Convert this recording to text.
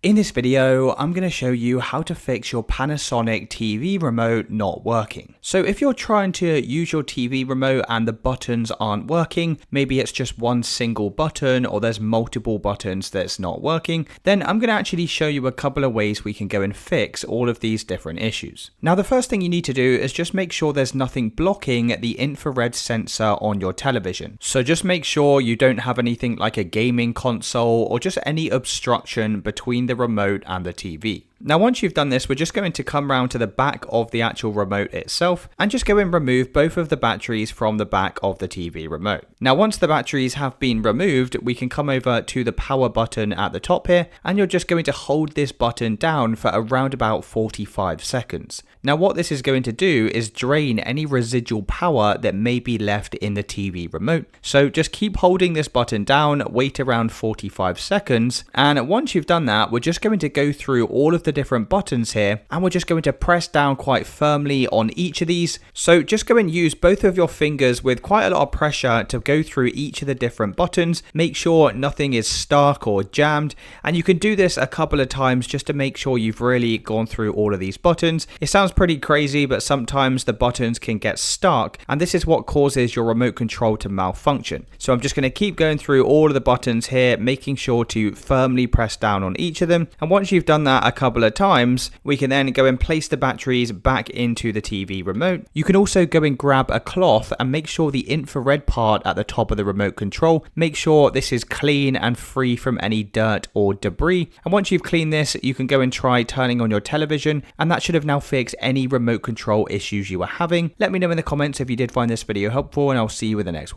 In this video, I'm going to show you how to fix your Panasonic TV remote not working. So if you're trying to use your TV remote and the buttons aren't working, maybe it's just one single button or there's multiple buttons that's not working, then I'm going to actually show you a couple of ways we can go and fix all of these different issues. Now, the first thing you need to do is just make sure there's nothing blocking the infrared sensor on your television. So just make sure you don't have anything like a gaming console or just any obstruction between the remote and the TV. Now, once you've done this, we're just going to come round to the back of the actual remote itself and just go and remove both of the batteries from the back of the TV remote. Now, once the batteries have been removed, we can come over to the power button at the top here, and you're just going to hold this button down for around about 45 seconds. Now, what this is going to do is drain any residual power that may be left in the TV remote. So just keep holding this button down, wait around 45 seconds, and once you've done that, we're just going to go through all of the different buttons here, and we're just going to press down quite firmly on each of these. So just go and use both of your fingers with quite a lot of pressure to go through each of the different buttons. Make sure nothing is stuck or jammed, and you can do this a couple of times just to make sure you've really gone through all of these buttons. It sounds pretty crazy, but sometimes the buttons can get stuck, and this is what causes your remote control to malfunction. So I'm just going to keep going through all of the buttons here, making sure to firmly press down on each of them. And once you've done that a couple of times, we can then go and place the batteries back into the TV remote. You can also go and grab a cloth and make sure the infrared part at the top of the remote control, make sure this is clean and free from any dirt or debris. And once you've cleaned this, you can go and try turning on your television, and that should have now fixed any remote control issues you were having. Let me know in the comments if you did find this video helpful, and I'll see you in the next one.